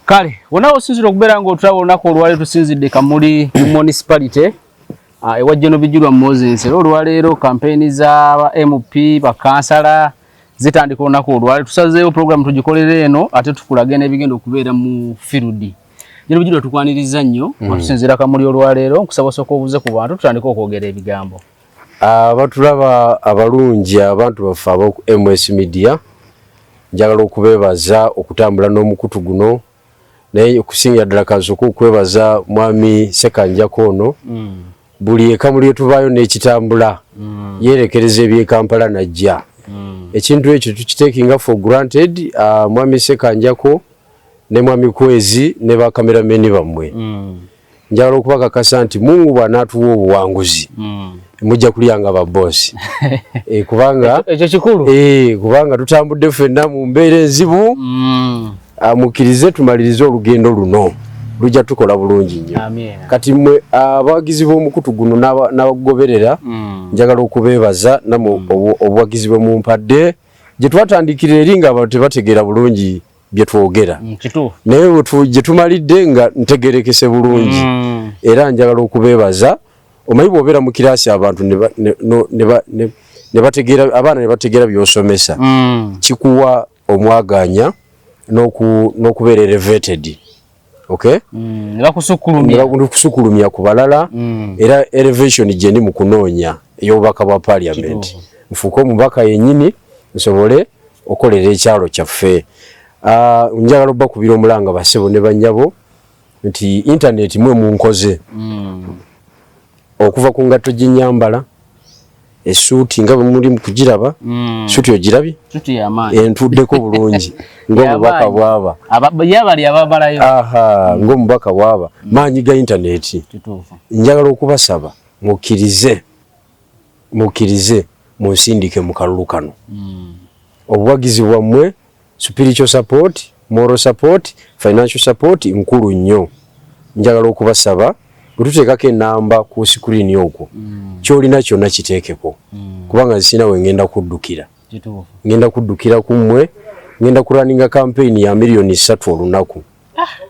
Kale, wona osinzira okubeera ng'otulaba olunaku olwaleero tusinzidde Kamuli municipality ewajja no bijulwa Moses. Olwaleero kampeni za MP bakansala zitandika olunaku olwaleero. Tusazeewo program tugikolere eno ate tukulage n'ebigenda okubeera mu field. Jeno bijulwa tukwaniriza nnyo tusinzira Kamuli olwaleero nkusaba soko obuze ku bantu tutandika okwogera ebigambo. Batulaba abalungi abantu baffe abo MS Media njagala okubeebaza okutambula n'omukutu guno naye okusinga ddala kansooka okwebaza mwami Ssekanjako ono buli ekamuli etuvaayo n'ekitambula yeerekereza eby'e Kampala najja ekintu ekyo tukiteekinga for granted. Mwami Ssekanjako ne mwami Kwezi ne bakamerameni bammwe njagala okubakakasa nti Mungu bw'anaatuwa obuwanguzi mujja kulyanga babosi kubanga ekyo kikulu kubanga tutambudde ffenna mu mbeera enzibu mukkirize tumalirize olugendo luno lujja tukola bulungi nnyo. Kati mmwe abawagizi b'omukutu guno n'abagoberera njagala okubeebaza namwe obuwagizi bwe mumpadde gye twatandikira eri nga abantu tebategeera bulungi bye twogera naye gye tumalidde nga ntegerekese bulungi era njagala okubeebaza. Omanyi bw'obeera mu kiraasi abantu ne bategeera abaana ne bategeera by'osomesa kikuwa omwaganya n'okubeera elevated. Okay? Bakusukulumya ku balala era elevation gye ndi mu kunoonya ey'obubaka bwa parliament nfuuke omubaka yennyini nsobole okolera ekyalo kyaffe. Njagala obbakubira omulanga bassebo ne bannyabo nti internet mwe munkoze okuva ku ngatto gy'ennyambala essuuti nga bwe muli mu kugiraba essuuti ogirabye entuddeko bulungi ng'omubaka bw'aba ng'omubaka bw'aba maanyi ga intaneti. Njagala okubasaba mukkirize munsindike mu kalulu kano obuwagizi bwammwe spiritual support, moral support, financial support nkulu nnyo. Njagala okubasaba bwetuteekako enamba ku screen okwo kyolina kyonna kiteekeko kubanga nzisina we ngenda kuddukira ngenda kuddukira ku mmwe ngenda kuraninga campaign ya million 3 olunaku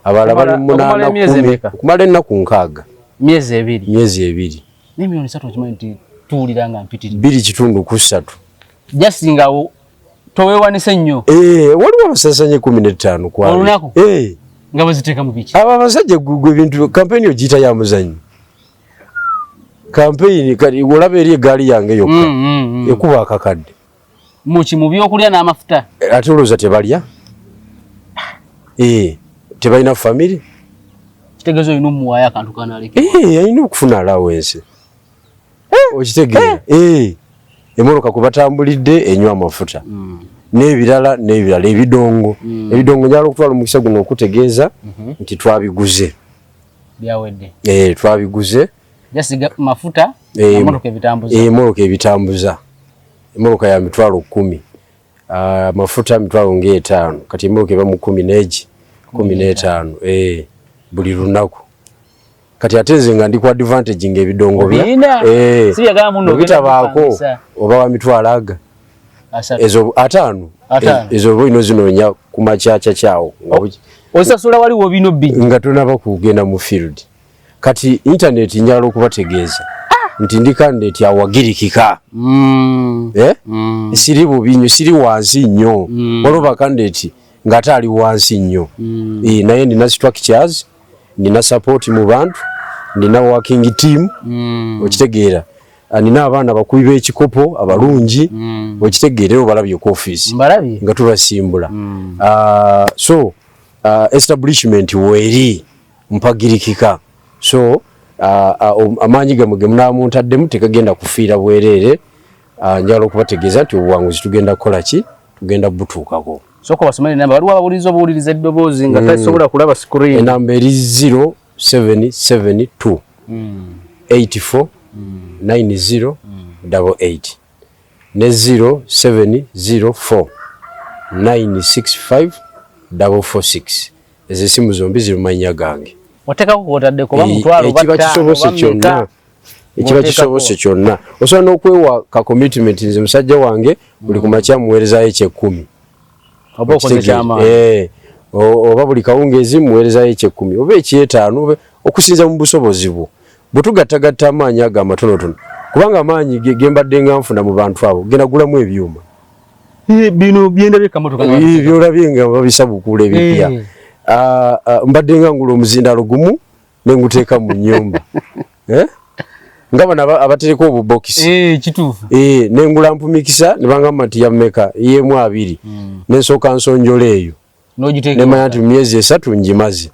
abala bali mu 8 okumala ennaku 6 myezi 2 ne million 3 okimanyi tuwuliranga mpitiri 2.3 just ngawo towewanise nnyo waliwo abasasanye 15 kwa olunaku nga baziteeka mu biki aba basajja gwe bintu campaign ogiyita ya muzanyi campaign kali olaba eri egaali yange yokka ekuba akakadde muki mu byokulya n'amafuta ate olowooza tebalya tebalina family kitegeeza olina omuwaayo akantu kanaaleke alina okufuna allowance okitegeera emmotoka kwe batambulidde enywa amafuta n'ebirala ebidongo njagala okutwala omukisa guno okutegeeza nti twabiguze byawedde twabiguze jasiga mafuta emmotoka ebitambuza emmotoka ya 10,000 mafuta 5,000 kati emmotoka eba mu 15 buli lunaku kati ate nze nga ndi ku advantage ng'ebidongo bitabaako oba wa mitwalo aga ezo 5 ezo boino zinoonya ku makyakya kyawo osasula waliwo bino nga tonaba kugenda mu field. Kati internet njagala okubategeeza nti ndi candidate awagirikika siri bubi nnyo siri wansi nnyo waliwo candidate ng'ate ali wansi nnyo naye nina structures nina support mu bantu nina working team okitegeera nina abaana bakubi b'ekikopo abalungi okitegeera obalabye ku office nga tubasimbula so establishment weeri mpagirikika so amaanyi gamwe ge munaamuntaddemu tekagenda kufiira bwereere. Njagala okubategeeza nti obuwanguzi tugenda kukola ki tugenda butuukako. Soko basomali namba waliwo ababuuliza eddoboozi nga tasobola kulaba screen. Enamba eri 0772 84 9088 ne 0704 965 446. Ezo simu zombi ziri mu mannya gange. Wateekako kwotadde kuba mutwalo ekiba kisobose kyonna ekiba kisobose kyonna osobola n'okwewa ka commitment nze musajja wange buli ku makya muweerezaayo 10 oba buli kawungezi muweerezayo eky'ekkumi oba eky'etaano okusinza mu busobozi bwo bwetugattagatta amaanyi ago amatonotono kubanga amaanyi gembadde nga nfuna mu bantu abo genda gulamu ebyuma bino byendabye kamotoka byolabye nga babisabukula ebipya mbadde nga ngula omuzindalo gumu nenguteeka mu nnyumba nga bano abatereka obubokisi kituufu nengula mpumikisa ne bangamba nti yammeka yemu 2 nensooka nsonjola eyo nemanya nti myezi 3 ngimaze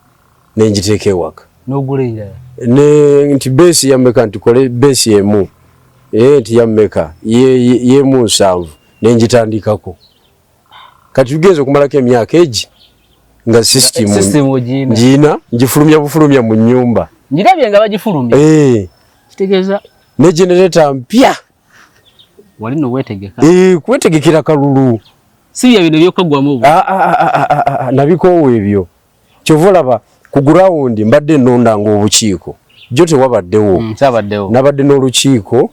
nengiteeka ewaka nti beesi yammeka nti kole beesi emu nti yammeka yemu 7 nengitandikako kati tugenze okumalako emyaka egi nga sisitimu ngiina ngifulumya bufulumya mu nnyumba ngirabye nga bagifulumya kitegeeza ne generator mpya wali no wetegeka kwetegekera kalulu si bya bino byokagwamu nabikoowa ebyo kyovolaba ku ground mbadde nnondanga obukiiko jo tewabaddewo nabadde n'olukiiko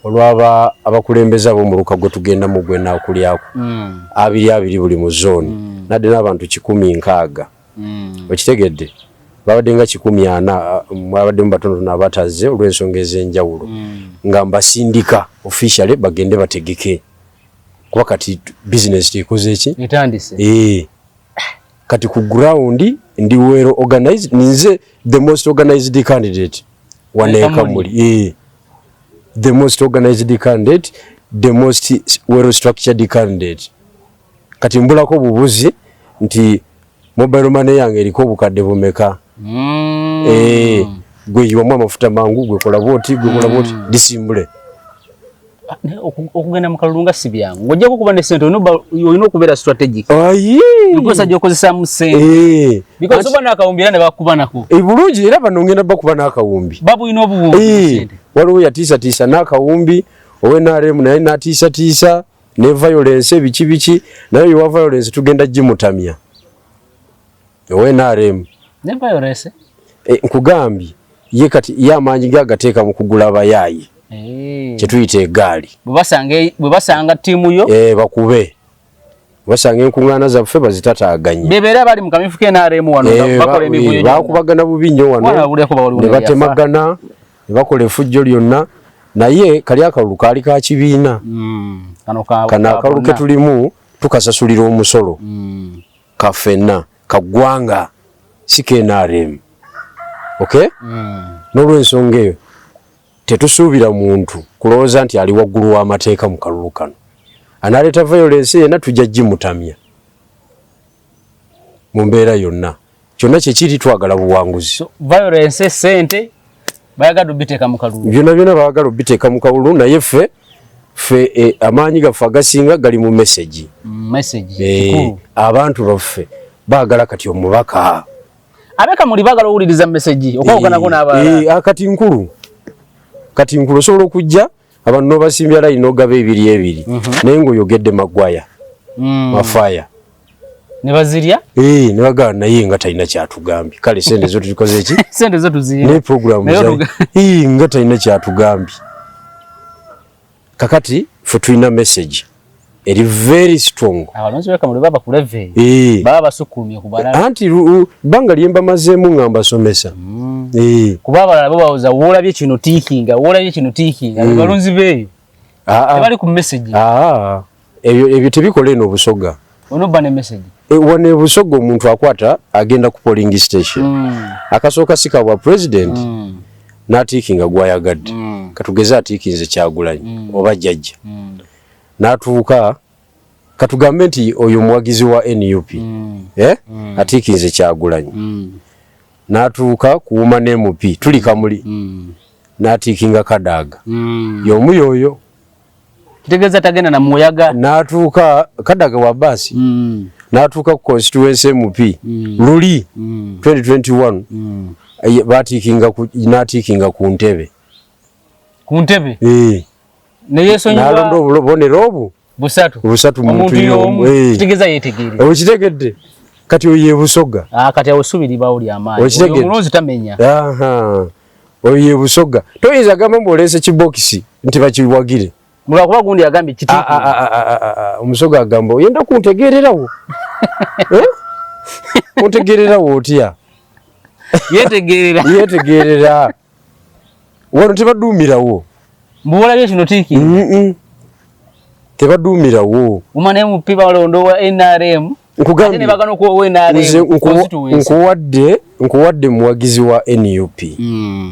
olwaba abakulembeza abo mu lukago tugenda mu gwe naakulyako 2 buli mu zooni nadde n'abantu 160 okitegedde babadde nga 140 mwabadde mu batonotono abatazze olw'ensonga ez'enjawulo nga mbasindika officially bagende bategeke kuba kati business tekoze ki etandise kati ku ground ndi well organized ninze the most organized candidate waneeka muli the most organized candidate the most well structured candidate kati mbulako bubuzi nti mobile money yange eriko obukadde bumeka gwe yiwamu amafuta mangu gwe kola boti disimbule okugenda mu kalulu nga si byangu ng'ojja kukuba ne ssente olina okubeera strategic bikosa gy'okozesa mu ssente because oba n'akawumbi era ne bakuba nako bulungi era bano ngenda bakuba n'akawumbi babulina obuwumbi waliwo yatiisatiisa n'akawumbi owenaremu naye n'atiisatiisa ne violence ebiki naye yowa violence tugenda gimutamya owenaremu ne violence nkugambye ye kati ye amaanyi ge agateeka mu kugula abayaayi kyetuyita egaali bwe basanga ttiimu yo bakube basanga enkuŋŋaana zaffe bazitataaganye bebeera bali mu kamifu k'NRM wano bakola emiguyo bakubagana bubi nnyo wano ne batemagana ne bakola effujjo lyonna naye kali akalulu kaali ka kibiina kano akalulu ke tulimu tukasasulira omusolo kaffenna kaggwanga si k'NRM n'olw'ensonga eyo tetusuubira muntu kulowooza nti ali waggulu w'amateeka mu kalulu kano analeeta violence yena tujja gimutamya mu mbeera yonna kyonna kyekiri twagala buwanguzi violence sente bayagala obiteeka mu kalulu byonna baagala obiteeka mu kalulu naye ffe amaanyi gaffe agasinga gali mu message abantu baffe baagala kati omubaka abeka muli baagala owuliriza message okwawukanako n'abalala kati nkulu osobola okujja abantu n'obasimbya layini n'ogaba 2 naye ng'oyogedde Magwaya Mafaya ne bazirya ne bagala naye nga talina kyatugambye kale sente zo tuzikoze ki sente zo tuzirya ne programu nga talina kyatugambye kakati ffe tulina message eri very strong abalonzi beka muli baba kuleve baba basukumye kubalala anti banga lyemba mazemu ngamba somesa kuba abalala bo bawoza wolabye kino tikinga balonzi beyo bali ku message ebyo tebikola eno obusoga onoba ne message wane busoga omuntu akwata agenda ku polling station akasooka sika bwa president n'atiikinga gwayagadde katugeze atiikinze Kyagulanyi oba jjajja n'atuuka katugambe nti oyo muwagizi wa NUP atiikinze Kyagulanyi n'atuuka kuuma n'MP tuli kamuli n'atiikinga Kadaga y'omu y'oyo kitegeeza tagenda na muyaga n'atuuka Kadaga wa basi n'atuuka ku constituency MP luli 2021 n'atiikinga ku ntebe nalonda obubonero obwo busatu muntu y'omu kitegeeza yetegeere okitegedde kati oyo Busoga kati awusubirirwa oli amaanyi omulonzi tamenya oyo ye Busoga toyinza gamba mbolese kibokisi nti bakiwagire mulwakuba gundi agambye kiti omusoga agamba oyenda kuntegeererawo Ontegerera wotya. Yetegerera. Wano tebadumirawo. Mbuwala bye kino tiki. Tebadumirawo. Umane mupiba walondo wa NRM. Nkugambye bagano ko NRM. Nkuwadde muwagizi wa NUP.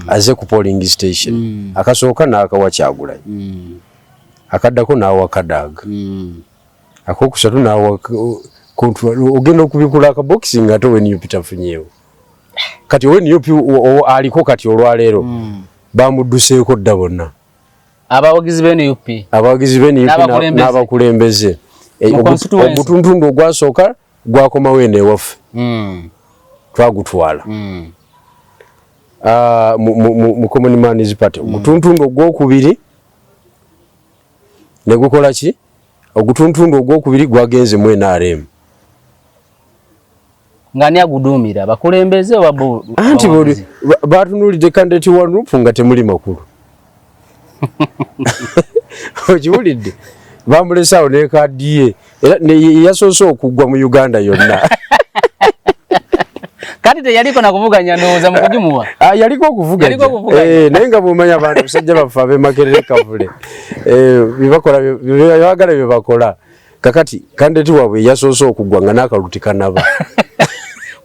Aze ku polling station. Akasooka n'akawa Kyagulanyi. Akaddako n'awa Kadaga. Akokusatu n'awa ogenda okubikula akaboxing ate NUP tafunyeewo. Kati NUP aliko kati olwaleero. Bamudduseeko dda bonna. Abawagizi b'NUP n'abakulembeze. Ogutuntundu ogwasooka gwakomawo eno ewaffe. Twagutwala. Mu Common Man's Party. Ogutuntundu ogwokubiri ne gukola ki? Ogutuntundu ogwokubiri gwagenze mu NRM. Ngani agudumira abakulembeze wabo. Anti batunulidde candidate wa Nupu nga temuli makulu. Okiwulidde bamulesawo ne kadiye era yasoose okuggwa mu Uganda yonna. Kati teyaliko nakuvuganya ndowooza mu kujumuwa. Yaliko okuvuganya. Naye nga bw'omanya abantu basajja baffe ab'Emakerere Kavule. Byagala bye bakola. Kakati candidate waabwe yasoose okuggwa nga n'akalulu kanaba.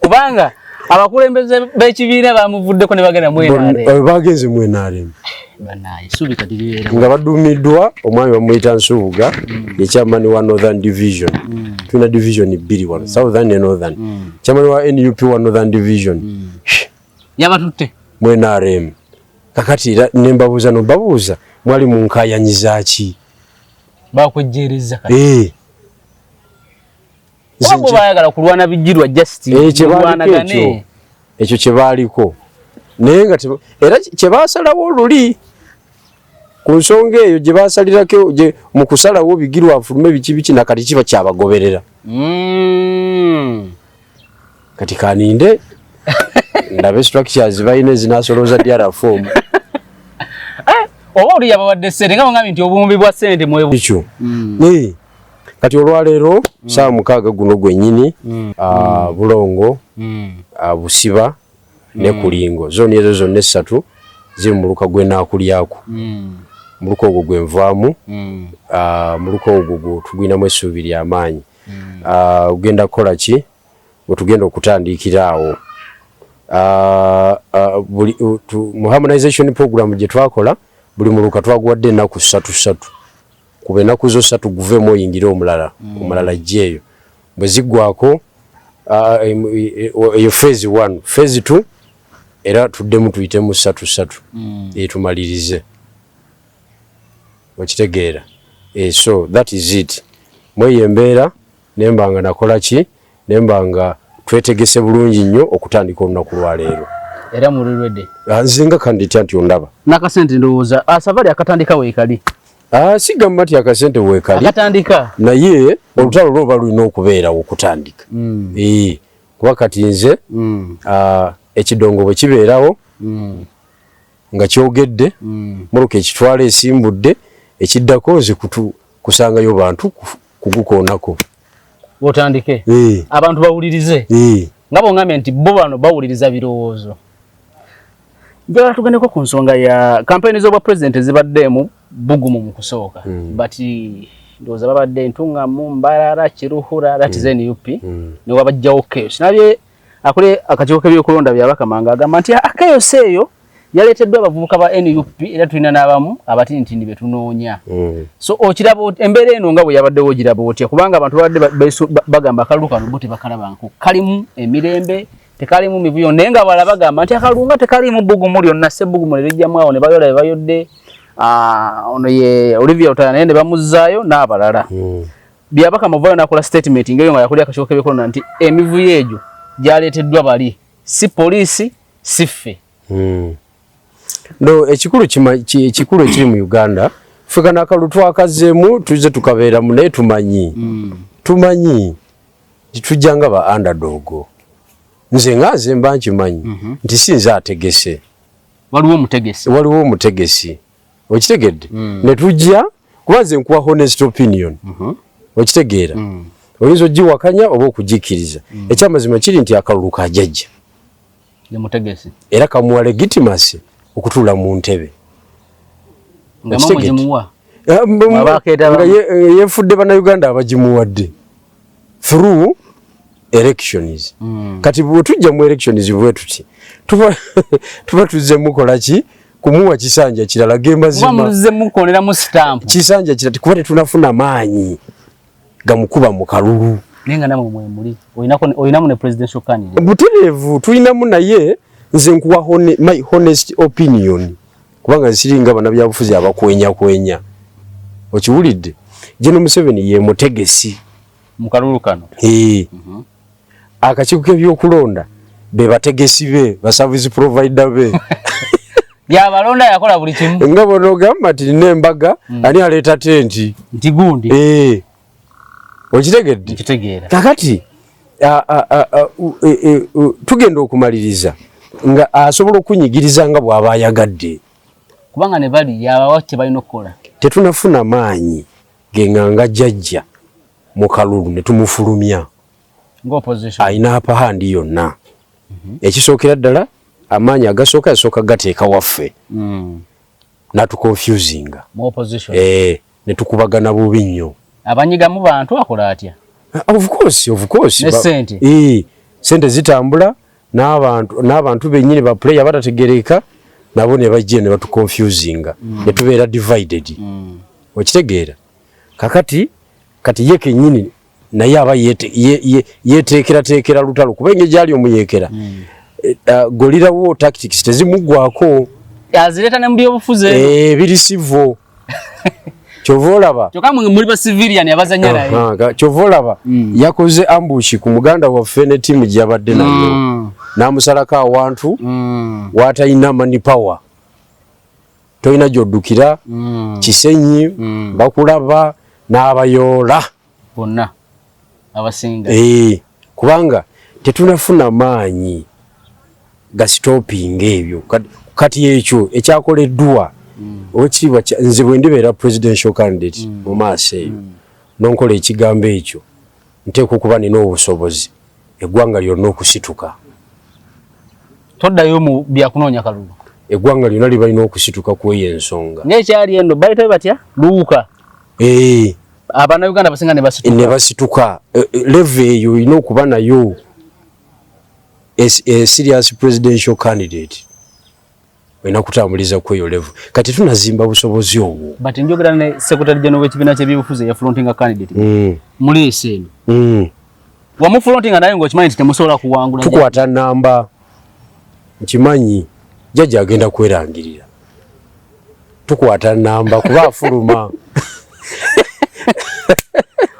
Kubanga abakulembeze b'ekibiina bamuvuddeko ne bagenda mu NRM. Bagenze mu NRM. Banaye subi kati libeera. Nga badumiddwa omwami bamuyita Nsubuga ye chairman wa Northern Division. Tuna division bbiri wano Southern ne Northern. Chairman wa NUP wa Northern Division. Yabatutte mu NRM. Kakati nembabuuza no babuuza mwali mu nkayanyiza ki? Bakwejereza kati. Wabo bayagala kulwana bijirwa justice. Ekyo kye baaliko. Naye nga era kye baasalawo oluli ku nsonga eyo gye baasalirako mu kusalawo bigirwa afulume biki na kati kiba kyabagoberera. Kati kaninde ndabe structures bayina ezinasolooza DRA form. Oba oli yabawadde ssente nga bangambye nti obumbi bwa ssente mwebu. Ekyo. Kati olwaleero saa mukaaga guno gwennyini Bulongo, Busiba ne Kulingo. Zoni ezo zonna essatu ziri mu luka gw'enaakulyaku. Muluka ogwo gwenvaamu. Muluka ogwo tugwinamu essuubi ly'amaanyi. Ogenda kukola ki? Bwe tugenda okutandikira awo. Mu harmonization program gye twakola buli muluka twaguwadde ennaku 3 kuba ennaku zo 3 guveemu oyingire omulala jjeeyo. Bwe ziggwako eyo phase 1 phase 2 era tuddemu tuyitemu 3 tumalirize. Okitegeera. So that is it. Mweyo embeera nembanga nakola ki? Nembanga twetegese bulungi nnyo okutandika olunaku lwaleero. Era mulirwedde. Nzinga kandidate anti ondaba. Nakasente ndowooza Safari akatandika weekali. Sigamba nti akasente weekali. Akatandika. Naye olutalo lwoba lulina okubeerawo okutandika. Kuba kati nze ekidongo bwe kibeerawo nga kyogedde muluka ekitwala esimbudde ekiddako nze kusangayo bantu kugukoonako. Otandike. Abantu bawulirize. Nga bongambye nti bo bano bawuliriza birowoozo. Njagala tugendeko ku nsonga ya kampeni z'obwa president zibaddemu bugumu mu kusooka. But ndowooza babadde Ntungamu, Mbarara, Kiruhura, that is NUP. Ne wabajjawo chaos. Nabye akole akakiiko k'ebyokulonda byabakamanga agamba nti chaos eyo yaleeteddwa abavubuka ba NUP era tulina n'abamu abatintindi be tunoonya. So okiraba embeera eno nga bwe yabaddewo ogiraba otya kubanga abantu babadde bagamba akalulu kano bo tebakalabanko kalimu emirembe tekalimu mivuyo naye nga balaba bagamba nti akalulu nga tekalimu bbugumu lyonna sebbugumu lirijjamu awo ne bayola be bayodde ono ye Olivia Otaya naye ne bamuzzaayo n'abalala. Byabaka Mavayo n'akola statement ng'eyo nga yakulya akakiiko k'ebyokulonda nti emivuyo egyo gyaleeteddwa bali si poliisi si ffe. No ekikulu ekiri mu Uganda ffe akalulu twakazeemu tuze tukabeeramu naye tumanyi tujjanga ba underdog. Nze ngaze mba nkimanyi nti sinza ategese. Waliwo omutegesi. Okitegedde? Ne tujja kuba nze nkuwa honest opinion. Okitegeera? oyinza ogiwakanya oba okugikiriza ekyamazima kiri nti akalulu kajjajja ye mutegesi era kamuwa legitimacy okutuula mu ntebe nga mujimuwa nga yefudde bannayuganda abagimuwadde through elections kati bwe tujja mu elections bwe tuti tuba tuzze mukola ki kumuwa kisanja kirala gemazima muzze mukolera mu stamp kisanja kirala kuba tetunafuna maanyi gamukuba mu kalulu nenga namwe mwemuli oyinamu ne presidential candidate butereevu tulinamu naye nze nkuwa my honest opinion kubanga nsiringa bannabyabufuzi abakwenya okiwulidde General Museveni ye mutegesi mu kalulu kano akakiiko k'ebyokulonda be bategesi be ba service provider be yabalonda yakola buli kimu nga bono gamba ati n'embaga ani aleeta tenti nti gundi okitegedde nkitegeera kakati tugenda okumaliriza nga asobola okunyigiriza nga bw'aba ayagadde kubanga ne bali yabawa kye balina okukola tetunafuna maanyi genganga jjajja mu kalulu ne tumufulumya ng'opposition ayina apahandi yonna ekisookera ddala amaanyi agasooka yasooka gateeka waffe natuconfusinga mu opposition ne tukubagana bubi nnyo abanyigamu bantu akola atya of course ne sente sente zitambula n'abantu bennyini ba player batategereka nabo ne bajje ne batuconfusinga ne tubeera divided okitegeera kakati ye kennyini naye aba yeteekerateekera lutalo kuba engeri gyali omuyekera golirawo tactics tezimuggwako azireeta ne mu byobufuzi birisivo kyova olaba kyokka muli ba civilian abazanya naye kyova olaba yakoze ambushi ku muganda waffe ne ttiimu gy'abadde nayo n'amusalako awantu w'atalina money power tolina gy'oddukira Kisenyi bakulaba n'abayoola bonna abasinga kubanga tetunafuna maanyi gasitopinga ebyo kati ekyo ekyakoleddwa oweekitiibwa nze bwe ndibeera presidential candidate mu maaso eyo nonkola ekigambo ekyo nteekwa okuba nina obusobozi eggwanga lyonna okusituka toddayo mu byakunoonya kalulu eggwanga lyonna libalina okusituka ku eyo ensonga ng'ekyali eno bayitabe batya luuka abannayuganda basinga ne basituka leve eyo olina okuba nayo serious presidential candidate olina kutambuliza ku eyo level kati tunazimba busobozi obwo but njogera ne secretary general w'ekibiina ky'ebyobufuzi ya frontinga candidate muleese eno wamufrontinga naye ng'okimanyi nti temusobola kuwangula tukwata namba nkimanyi jjajja agenda kwerangirira tukwata namba kuba afuluma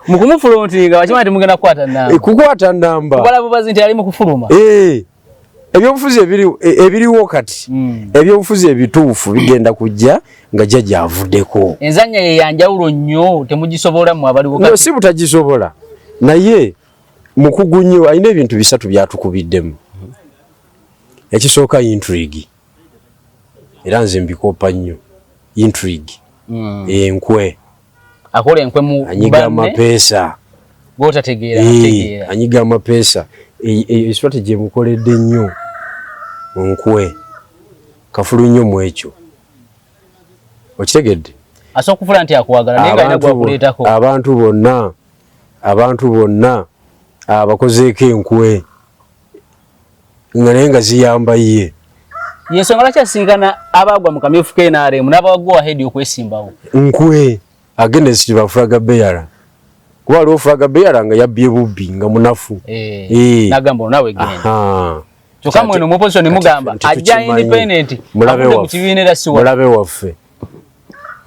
mukumufrontinga wakimanyi temugenda kukwata namba kubala bubazi nti ali mu kufuluma ebyobufuzi ebiriwo kati ebyobufuzi ebituufu bigenda kujja nga jjajja avuddeko enzanya ye yanjawulo nnyo temugisobola mu abaliwo kati si butagisobola naye mukugu nnyo alina ebintu bisatu byatukubiddemu ekisooka intrigue era nze mbikopa nnyo intrigue enkwe akola enkwe mu anyiga amapeesa gotategeera anyiga amapeesa strategy emukoledde nnyo nkwe kafulu nnyo mu ekyo okitegedde asobola okufula nti akuwagala naye nga alina gwakuleetako abantu bonna abakozeeko enkwe nga naye nga ziyamba ye yensonga lwaki asinkana abaagwa mu kamyufu k'NRM n'abagwa ahead okwesimbawo nkwe agende siti bafulaga beyala kuba waliwo fulaga beyala nga yabbye bubbi nga munafu nagamba nawe genda kyokka mweno mu opposition mugamba ajja independent mu kibiina era si mulabe waffe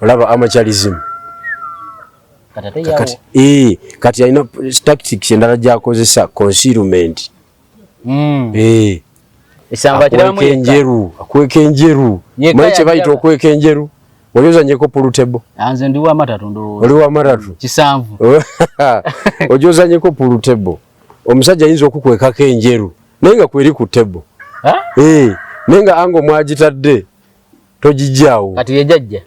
olaba amakyalism kati alina tactics endala gyakozesa concealment akweka enjeru manyi kye bayita okweka enjeru oli ozanyeko pulutebo nze ndi wamatatu ndowooza oli wamatatu kisanvu ojo ozanyeko pulutebo omusajja ayinza okukwekako enjeru naye nga kweri ku tebo naye nga anga omwagitadde togijjaawo kati yejajja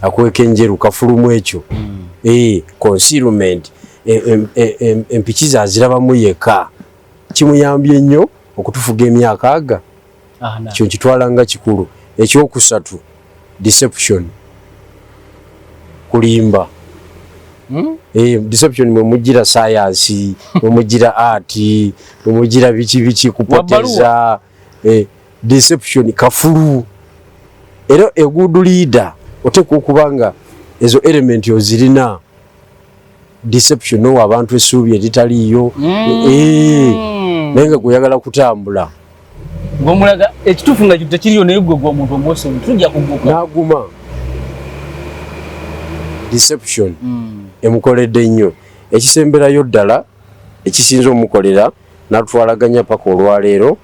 akweka enjeru kafulumu ekyo concealment empikiza azirabamu yeka kimuyambye nnyo okutufuga emyaka aga kyo kitwalanga kikulu. Ekyokusatu deception, kulimba. Deception mwe mugira science, mwe mugira art, mwe mugira bichi kupoteza. Deception kafulu. Era a good leader oteka okubanga ezo element ozirina. Deception no abantu esubi etitaliyo. Nenga kuyagala kutambula. Ngomulaga ekitufu nga kitakiriyo naye gwe gwa muntu omwose tujja kuguka. Naguma. Deception. Emukoledde nnyo. Ekisemberayo ddala ekisinza omukolera natwalaganya paka olwaleero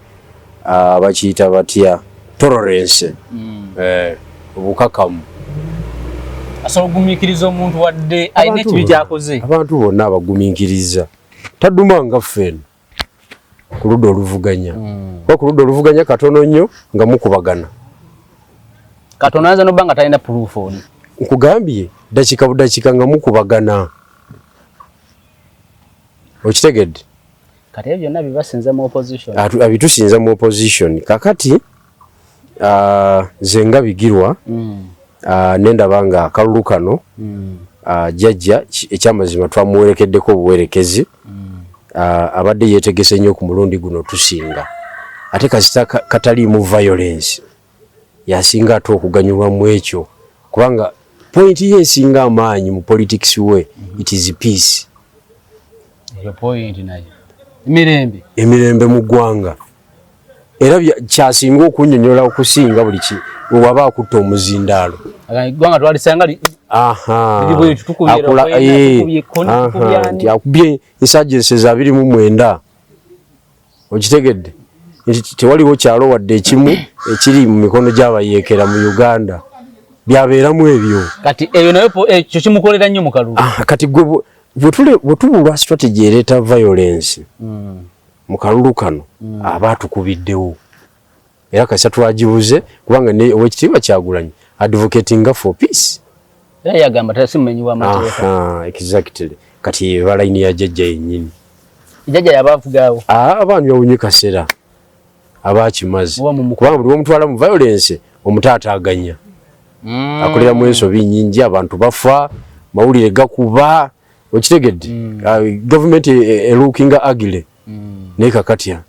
abakiyita batya tolerance. Obukakamu. Asobola ogumikiriza omuntu wadde ayina ekibi kyakoze. Abantu bonna abagumikiriza. Tadumanga ffeno. Ku ludda oluvuganya. Ku ludda oluvuganya katono nnyo nga mukubagana. Katono aza noba nga talina proof oni. Nkugambye dakika budakika nga mukubagana. Okitegedde? Kati ebyo byonna bibasinza mu opposition. Abitusinza mu opposition. Kakati zenga bigirwa nendaba nga akalulu kano jjajja ekyamazima twamuwerekeddeko obuwerekezi. Abadde yeetegese nnyo ku mulundi guno tusinga. Ate kasita kataliimu violence yasinga ate okuganyulwa mu ekyo kubanga point ye esinga amaanyi mu politics we it is peace. Eyo point nayo emirembe mu ggwanga. Era kyasinga okunnyonnyola okusinga buli ki waba akutta omuzindaalo. Ggwanga twalisanga akubye insurgencies 29. Okitegedde? Tewaliwo kyalo wadde ekimu ekiri mu mikono gy'abayeekera mu Uganda. Byabeeramu ebyo. Kati eyo nayo ekyo kimukolera nnyo mu kalulu. Kati gwe bwetubulwa strategy ereeta violence mu kalulu kano aba atukubiddewo. Era kasita twagibuze kubanga owekitiibwa Kyagulanyi advocating for peace. Era yagamba tasimumenyiwa amateeka. Exactly. Kati balayini ya jjajja yennyini. Jjajja yabavugaawo. Abaami bawunye kaseera abakimaze. Kubanga buli omutwala mu violence omutaataaganya. Akolera mu ensobi nnyingi, abantu bafa, mawulire gakuba. Okitegedde? Government looking ugly. Naye kakatya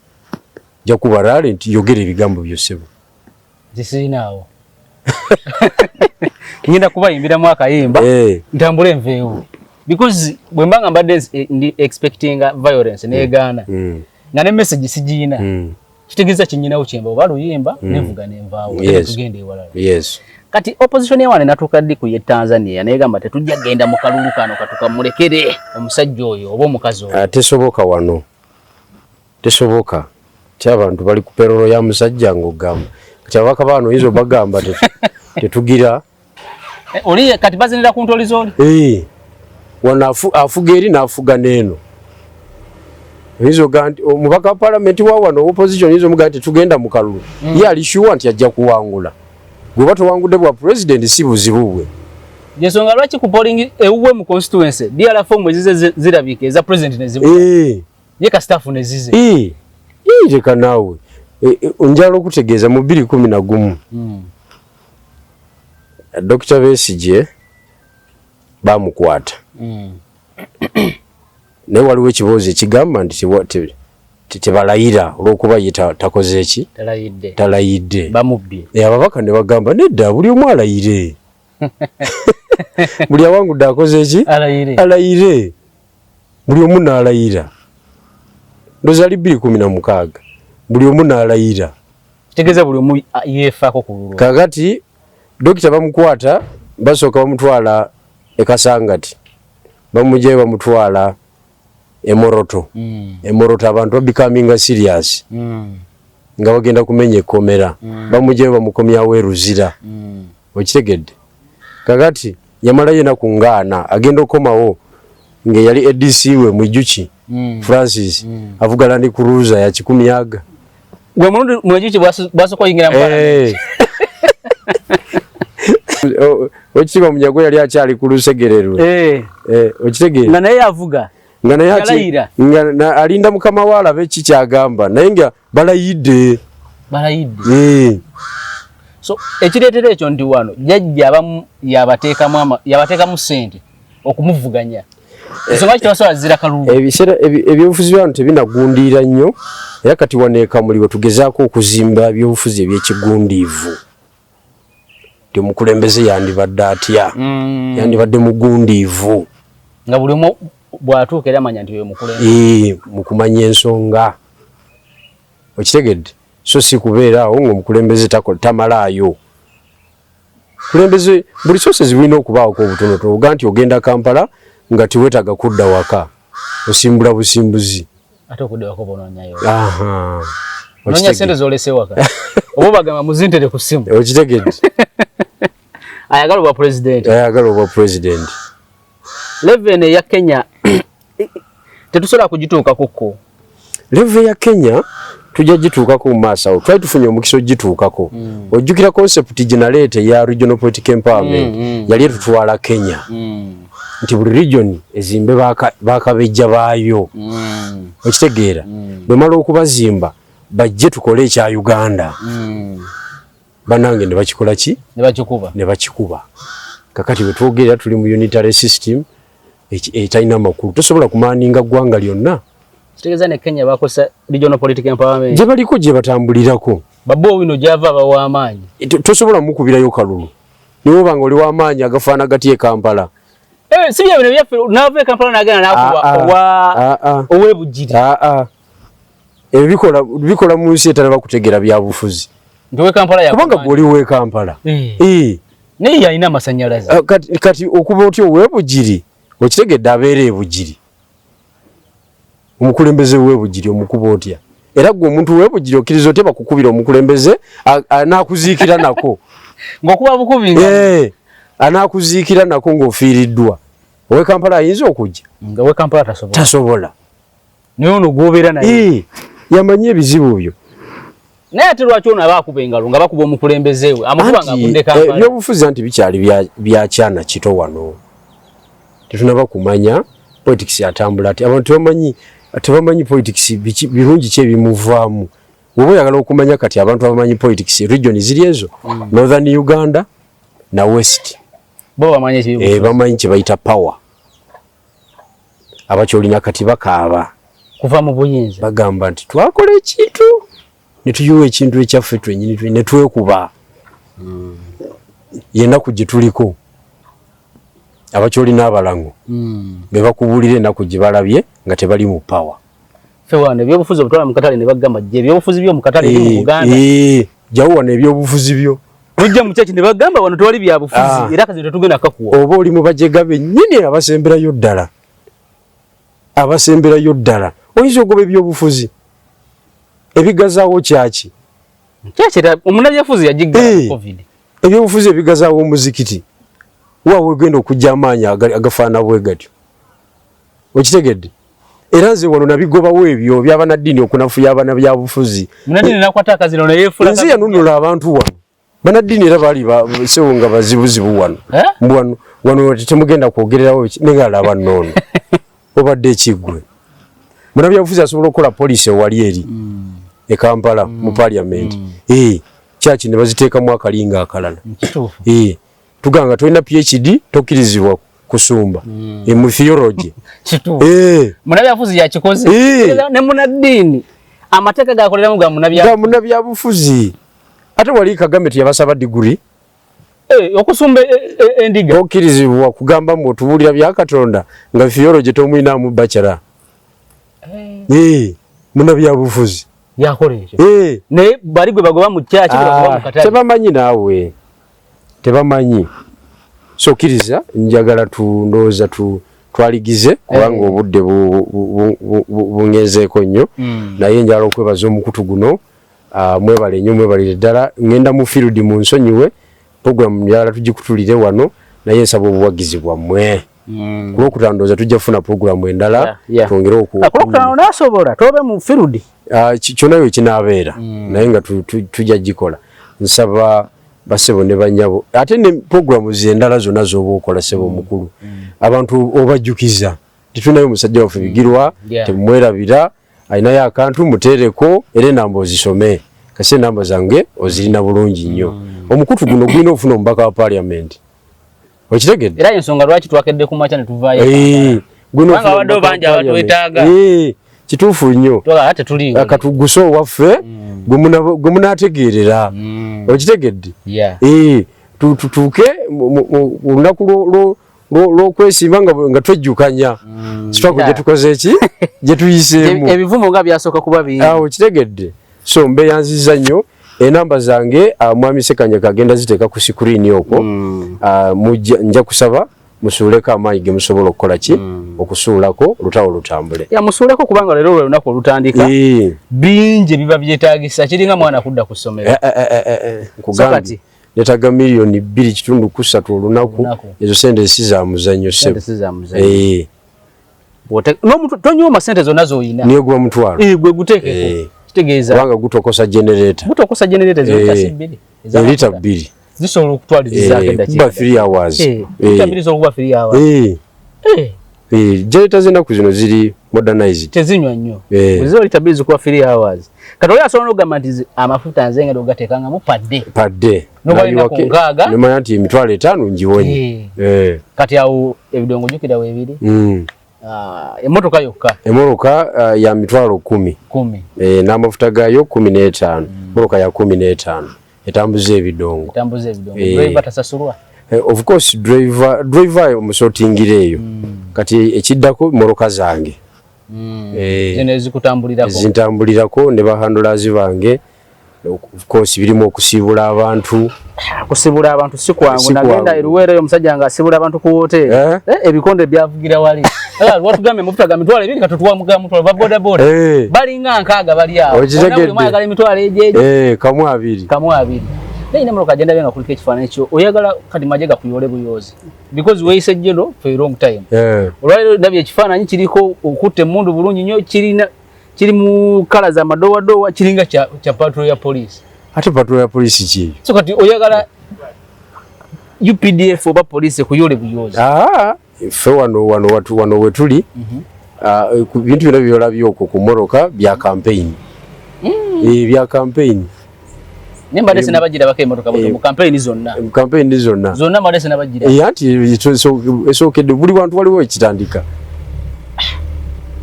jja kuba rale nti yogera ebigambo byosebo. Zisirinawo. Ngenda kubayimbiramu akayimba ntambule enveewo. Because bwe mbanga mbadde expecting violence neegaana nga ne message sigiina kitegeeza kinyinawo kyemba oba luyimba nevuga nenvaawo tugende ewalala. Kati opposition yawane natuuka ddi ku ye Tanzania neegamba tetujja genda mu kalulu kano katukamulekere omusajja oyo oba omukazi oyo. Tesoboka wano. Tesoboka. Abantu bali ku perolo ya musajja ng'ogamba. Kyabaka bano izo bagamba tetugira. Oli kati bazinira ku ntoli zoli? Wana afuga eri n'afuga n'eno. Izo ganti omubaka wa parliament wa wano opposition izo mugati tugenda mu kalulu. Ye alishuwa nti ajja kuwangula. Gwe batowangudde bwa president si buzibu bwe. Yensonga lwaki ku polling ewuwe mu constituency DRF mwezize zirabike za president nezibu. Ye ka staff nezize. Reka naawe onjala okutegeeza mu 2011 Dr. Besigye bamukwata naye waliwo ekiboozi ekigamba nti tebalayira olw'okuba ye takoze eki talayidde bamubbye. Ababaka ne bagamba nedda buli omu alayire buli awangudde akoze eki alayire buli omu n'alayira. Ndozali 2016 buli omu n'alayira. Kitegeeza buli omu yeefaako ku lulwo. Kakati dokita bamukwata basooka bamutwala e Kasangati bamugye bamutwala e Moroto. E Moroto abantu becoming serious nga bagenda kumenya ekkomera bamugye bamukomyawo eruzira. Okitegedde? Kakati yamala yena ku ngaana agenda okukomawo nga yali ADC we Mwijuki Francis avuga Land Cruiser ya 10 gwe murundi Mwijuki bwasoko yingira mpala Ochiba Munyago yali akyali ku Lusegererwe. Okitegere. Nga naye avuga. Nga naye nga alinda mukama wala bechi kyagamba. Naye nga balayidde. So ekireetera ekyo ndi wano jjajja abamu yabateekamu ssente okumuvuganya. Ensonga kitabasobola zira kalulu. Ebiseera ebyobufuzi byano tebinagundiira nnyo era kati waneeka muliwe tugezaako okuzimba ebyobufuzi ebyekigundiivu. Omukulembeze yandibadde atya? Yandibadde mugundiivu. Nga buli omu bw'atuuka era amanya nti oyo mukulembeze. Mu kumanya ensonga. Okitegedde? So si kubeera awo ng'omukulembeze tamalaayo. Kulembeze buli sose zibulina okubaako obutonotono. Oga nti ogenda Kampala nga tiwetaaga kudda waka. Osimbula busimbuzi. Ate okudda waka bonoonyayo. Noonya ssente z'olese waka. Oba bagamba muzintere ku ssimu. Okitegedde? Ayagala obwa president. Levene ya Kenya tetusobola kugituukako. Leve ya Kenya tujja gituukako mu maaso awo. Twali tufunye omukisa ogituukako. Ojjukira concept generate ya regional political empowerment yali etutwala Kenya. Nti buli region ezimbe bakabejja baayo. Okitegeera? Bwemala okubazimba bajje tukole ekya Uganda. Banange ne bakikola ki? Ne bakikuba. Kakati bwe twogera tuli mu unitary system etalina makulu. Tosobola kumaaninga ggwanga lyonna. Kitegeeza ne Kenya bakosa regional political empowerment. Gye baliko gye batambulirako. Babbo wino gyava abawaamaanyi. Tosobola mukubirayo kalulu. Niwo banga oli w'amaanyi agafaana gati e Kampala. Si bya bino byaffe n'ava e Kampala n'agenda n'akuba ow'ebujiri. Ebyo bikola mu nsi etala bakutegera byabufuzi. Ndowe Kampala ya kubanga gwoli we Kampala. Naye yalina amasannyalaze. Kati okuba otyo ow'ebujiri okitegedde abeera ebujiri. Omukulembeze w'ebujiri omukuba otya. Era gwe omuntu w'ebujiri okkiriza otya bakukubira omukulembeze anaakuziikira nako. Ng'okuba bukubi anaakuziikira nako ng'ofiiriddwa. Owe Kampala ayinza okujja? Nga we Kampala tasobola. Naye ono gw'obeera naye. Yamanyi ebizibu byo. Naye ate lwaki ono aba akuba engalo nga bakuba omukulembeze we amukuba nga agudde Kampala. Ebyobufuzi anti bikyali bya kyana kito wano. Tetunaba kumanya politics yatambula ati abantu tebamanyi politics birungi ki ebimuvaamu. Wowe oyagala okumanya kati abantu abamanyi politics region ziri ezo Northern Uganda na West. Bo bamanyi ki? Bamanyi kye bayita power. Abakyolina kati bakaaba. Kuva mu buyinza. Bagamba nti twakola ekintu ne tuyuwa ekintu ekyaffe twenyini ne twekuba. Yennaku gye tuliko. Abakyolina abalango. Be bakubuulira ennaku gye balabye nga tebali mu power. Fewana ebyobufuzi obutwala mu katale ne bagamba gye ebyobufuzi by'omu katale mu Uganda. Jawo wana ebyobufuzi byo. Tujja mu kyaki ne bagamba wano tewali byabufuzi era kazi tetugenda kakuwa. Oba oli mu bajjegabe nnyini abasemberayo ddala. Abasemberayo ddala. Oyinza ogoba ebyobufuzi. Ebigazaawo kyaki? Kyakira omunabyafuzi yagiggala COVID. Ebyobufuzi ebigazaawo omuzikiti. Waawe ogenda okujja amaanyi agafaana bwe gatyo. Okitegedde? Era nze wano nabigobawo ebyo by'abanaddiini okunafuya abaana byabufuzi. Munaddiini nakwata akazino ne yeefula. Nze yanunula abantu wano. Banaddiini era baali sewo nga bazibuzibu wano. Wano temugenda kwogererawo nenga alaba nnono. Obadde ekiggwe. Munabyabufuzi asobola okukola poliisi ewali eri e Kampala mu parliament. Kyaki ne baziteekamu akalinga akalala. Tuganga tolina PhD tokkirizibwa kusumba. Mu theology. Munabyabufuzi yakikoze. Ne munaddiini amateeka gakoleramu ga munabyabufuzi. Ate wali Kagame yabasaba degree. Okusumba endiga. Tokkirizibwa kugamba mu otubuulira bya Katonda nga theology tomwina mu bachelor. Munabyabufuzi. Yakoleje. Ne bali gwe bagoba mu kyaki bagoba mu katale. Tebamanyi naawe. Tebamanyi. So kiriza njagala tundoza twaligize kubanga obudde bungezeeko nnyo. Naye njagala okwebaza omukutu guno. Mwebale nnyo mwebalire ddala. Ngenda mu field mu nsonyiwe. Program njagala tugikutulire wano naye nsaba obuwagizi bwammwe. Kulwokutandoza tujja kufuna program endala twongere okulokutano nasobola tobe mu field. Kyonayo kinaabeera naye nga tujja gikola. Nsaba basebo ne banyabo ate ne programu zendala zonna zoba okola sebo mukulu abantu obajjukiza titunayo musajja waffe Bigirwa temwerabira ayinayo akantu mutereko era enamba ozisome kase enamba zange ozirina bulungi nnyo omukutu guno gulina okufuna omubaka wa parliament okitegedde era ensonga lwaki twakedde ku macha ne tuvaayo guno abadde banja abatwetaaga kituufu nnyo akatuguso waffe gwe munaategeerera okitegedde tutuuke olunaku lw'okwesimba nga twejjukanya sitwako gye tukoze eki gye tuyiseemu ebivumo nga byasooka kuba bingi okitegedde so mbeyanziza nnyo enamba zange mwami Sekanya kagenda ziteeka ku sikuriini okwo nja kusaba musuuleko amaanyi ge musobola okukola ki okusuulako olutawo lutambule musuuleko kubanga leero lwe lunaku olutandika bingi biba byetaagisa kiringa mwana kudda ku ssomero nkugambye netaga miliyoni 2.3 olunaku ezo sente si za muzannyo sebo tonyooma sente zonna z'oyina niyo gwa mutwalo gwe guteekeko kitegeeza kubanga gutokosa generator lita 2 zisobola okutwaliriza kuba 3 hours kuba 3 hours generator z'ennaku zino ziri modernized tezinywa nnyo zizo lita 2 zikuba 3 hours kati oli asobola n'okugamba nti amafuta nze nga ogateekangamu padde nobalina ku nkaaga nemanya nti emitwalo 5 ngiwonye kati awo ebidongo jjukira weebiri emmotoka yokka ya mitwalo 10 n'amafuta gayo 15 emmotoka ya 15 etambuza ebidongo driver tasasulwa of course driver omusotingire eyo kati ekiddako mmotoka zange zintambulirako ne bahandulazi bange of course birimu okusibula abantu si kwangu nagenda eruweero omusajja nga asibula abantu ku hotel ebikonde byavugira wali lwatugambe mufuta ga mitwalo 2 katutwamuga mutwalo ba boda balinga nkaaga bali awo oyagala emitwalo ejeje kamu 2 nina mmotoka agenda benga kuliko ekifaananyi kyo oyagala kati maje gakuyole buyozi because weyise jeno for a long time olwaliro ndabye ekifaananyi kiriko okutte emmundu bulungi nnyo kiri mu kala za madowadowa kiringa kya patrol ya police ate patrol ya police ki so kati oyagala UPDF oba police kuyole buyozi ffe wano wetuli ku bintu byonna byolabye okwo ku mmoroka bya campaign bya campaign Nemba desi nabagira bake emotoka mu campaign zonna zonna madesi nabagira anti esookedde buli bantu waliwo ekitandika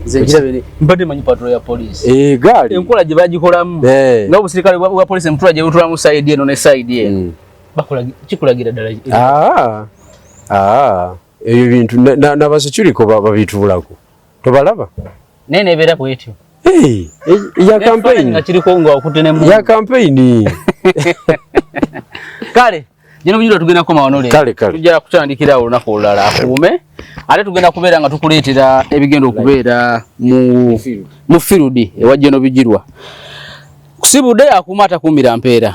zengira bene mbadde manyi patrol ya police gaali enkola gye bagikolamu n'obusirikale bwa police mutula gye butulamu side eno ne side eno bakola kikulagira ddala ebyo bintu n'abasecurity babituulako tobalaba nene ebeera bwetyo ya campaign kale jino bijiro tugenda koma wano le tujja kutandikira olunaku olulala akuume ate tugenda kubeera nga tukuleetera ebigenda okubeera mu field ewa Jeno Bijirwa kusibudde akuuma atakuumira mpeera